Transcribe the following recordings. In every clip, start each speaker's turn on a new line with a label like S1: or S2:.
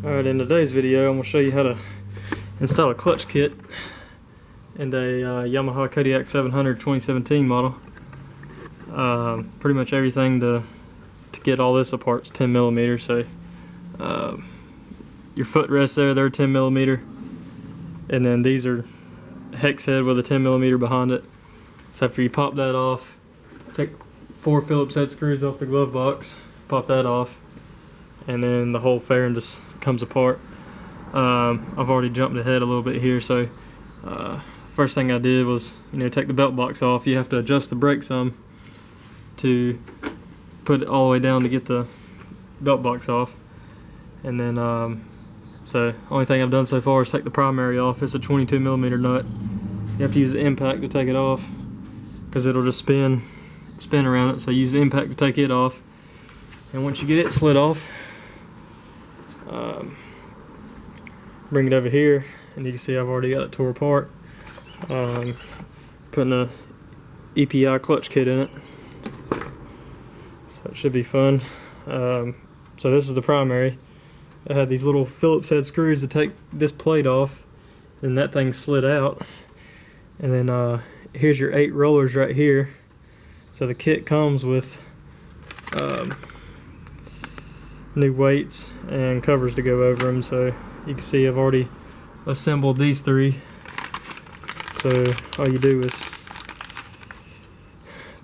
S1: Alright, in today's video I'm going to show you how to install a clutch kit in a Yamaha KODIAK 700 2017 model. Pretty much everything to get all this apart is 10 millimeter. So your footrests they're 10 millimeter, and then these are hex head with a 10 millimeter behind it. So after you pop that off, take 4 Phillips head screws off the glove box, pop that off, and then the whole fairing just comes apart. I've already jumped ahead a little bit here, so first thing I did was, take the belt box off. You have to adjust the brake some to put it all the way down to get the belt box off. And then so only thing I've done so far is take the primary off. It's a 22 millimeter nut. You have to use the impact to take it off because it'll just spin around it. So use the impact to take it off, and once you get it slid off, bring it over here, and you can see I've already got it tore apart. Putting a EPI clutch kit in it, so it should be fun. So this is the primary. I had these little Phillips head screws to take this plate off, and that thing slid out. And then here's your 8 rollers right here. So the kit comes with new weights and covers to go over them. So you can see I've already assembled these 3. So all you do is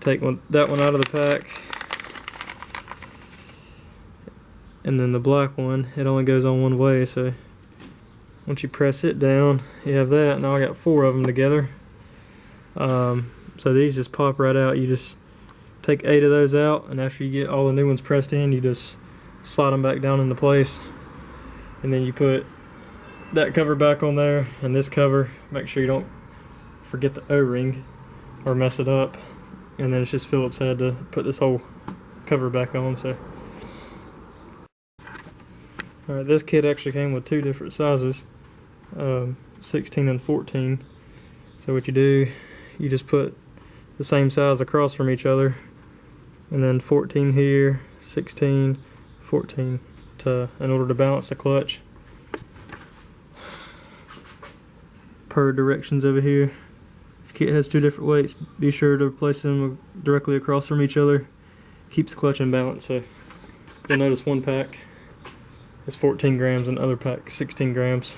S1: take that one out of the pack, and then the black one, it only goes on one way. So once you press it down, you have that. Now I got 4 of them together. So these just pop right out. You just take 8 of those out, and after you get all the new ones pressed in, you just slide them back down into place, and then you put that cover back on there and this cover. Make sure you don't forget the O-ring or mess it up, and then it's just Phillips head to put this whole cover back on. So alright, this kit actually came with 2 different sizes, 16 and 14. So what you do, you just put the same size across from each other, and then 14 here, 16, 14 in order to balance the clutch per directions over here. If your kit has 2 different weights, be sure to place them directly across from each other. Keeps the clutch in balance. So you'll notice one pack is 14 grams and the other pack 16 grams.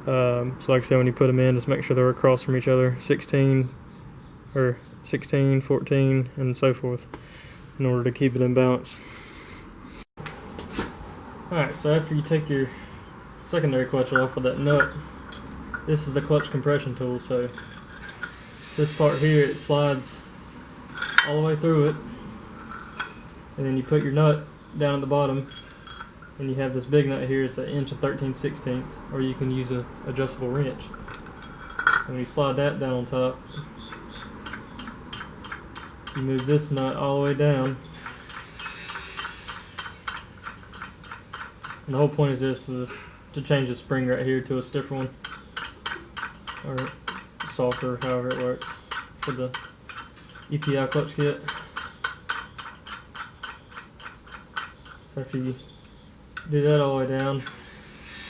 S1: So like I said, when you put them in, just make sure they're across from each other, 16, 14, and so forth, in order to keep it in balance. Alright, so after you take your secondary clutch off with that nut, this is the clutch compression tool. So this part here, it slides all the way through it, and then you put your nut down at the bottom, and you have this big nut here. It's 1 inch and 13/16, or you can use a adjustable wrench. And when you slide that down on top, you move this nut all the way down. And the whole point is this is to change the spring right here to a stiffer one, or softer, however it works, for the EPI clutch kit. So after you do that all the way down,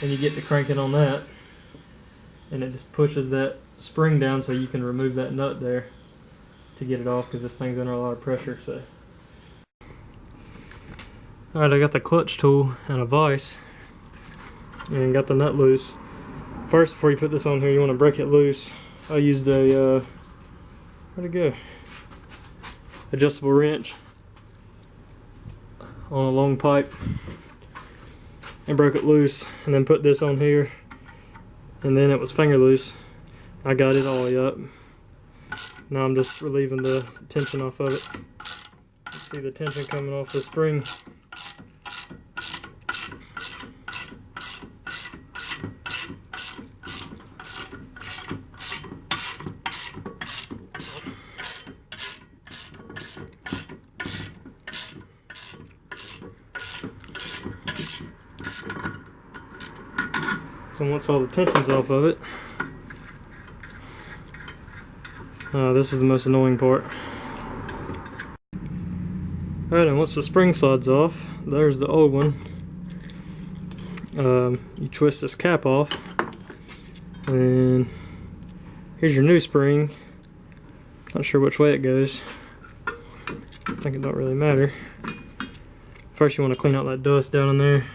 S1: and you get to cranking on that, and it just pushes that spring down so you can remove that nut there to get it off, because this thing's under a lot of pressure. So alright, I got the clutch tool and a vise and got the nut loose. First, before you put this on here, you want to break it loose. I used a where'd it go? Adjustable wrench on a long pipe and broke it loose, and then put this on here, and then it was finger loose. I got it all the way up. Now I'm just relieving the tension off of it. You see the tension coming off the spring. And once all the tension's off of it, this is the most annoying part. Alright, and once the spring slides off, there's the old one. You twist this cap off, and here's your new spring. Not sure which way it goes. I think it don't really matter. First you want to clean out that dust down in there.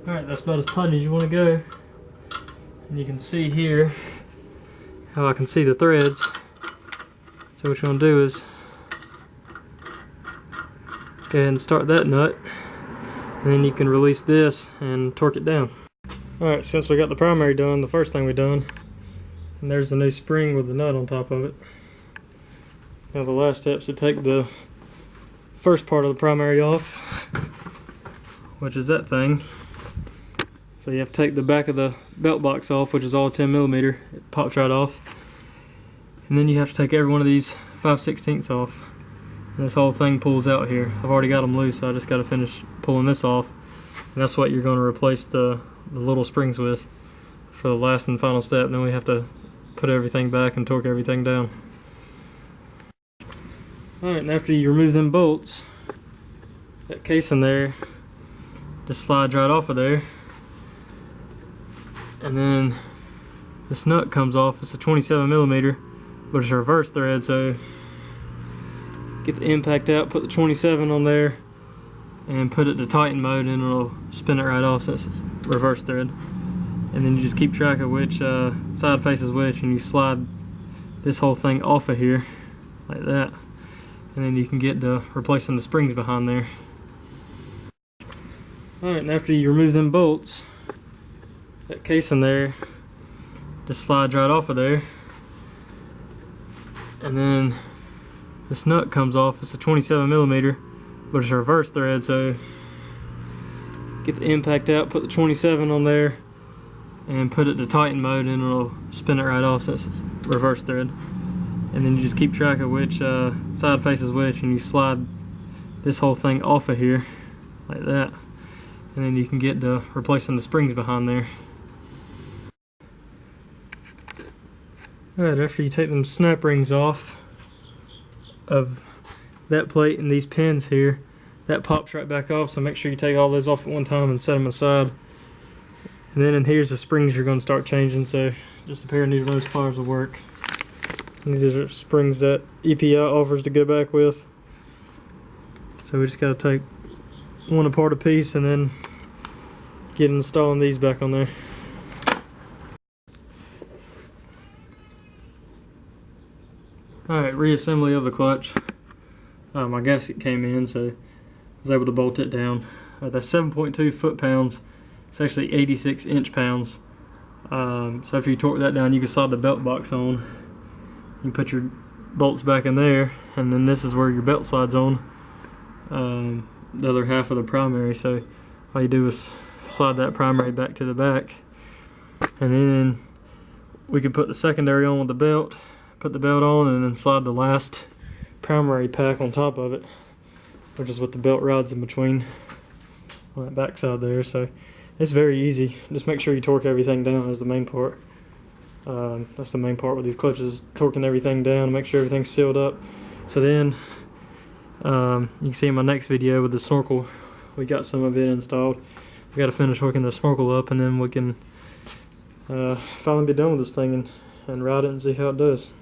S1: Alright, that's about as tight as you want to go. And you can see here how I can see the threads. So what you want to do is go ahead and start that nut, and then you can release this and torque it down. Alright, since we got the primary done, the first thing we done, and there's the new spring with the nut on top of it. Now the last step is to take the first part of the primary off, which is that thing. So you have to take the back of the belt box off, which is all 10mm. It pops right off. And then you have to take every one of these 5/16 off. And this whole thing pulls out here. I've already got them loose, so I just got to finish pulling this off. And that's what you're going to replace the little springs with for the last and final step. And then we have to put everything back and torque everything down. Alright, and after you remove them bolts, that casing there just slides right off of there. And then this nut comes off. It's a 27mm, but it's a reverse thread, so get the impact out, put the 27 on there, and put it to tighten mode, and it'll spin it right off since it's reverse thread. And then you just keep track of which side faces which, and you slide this whole thing off of here like that, and then you can get to replacing the springs behind there. Alright, and after you remove them bolts, that casing there just slides right off of there. And then this nut comes off. It's a 27mm, but it's a reverse thread, so get the impact out, put the 27 on there, and put it to tighten mode, and it'll spin it right off since it's reverse thread. And then you just keep track of which side faces which, and you slide this whole thing off of here like that, and then you can get to replacing the springs behind there. Alright, after you take them snap rings off of that plate and these pins here, that pops right back off, so make sure you take all those off at one time and set them aside. And then in here's the springs you're going to start changing, so just a pair of needle nose pliers will work. And these are springs that EPI offers to go back with. So we just got to take one apart a piece and then get installing these back on there. Alright, reassembly of the clutch. My gasket came in, so I was able to bolt it down. That's 7.2 foot-pounds. It's actually 86 inch-pounds. So after you torque that down, you can slide the belt box on. You can put your bolts back in there, and then this is where your belt slides on. The other half of the primary, so all you do is slide that primary back to the back. And then we can put the secondary on with the belt. Put the belt on and then slide the last primary pack on top of it, which is what the belt rides in between on that back side there. So it's very easy. Just make sure you torque everything down is the main part. That's the main part with these clutches, torquing everything down, make sure everything's sealed up. So then you can see in my next video with the snorkel, we got some of it installed. We got to finish hooking the snorkel up, and then we can finally be done with this thing and ride it and see how it does.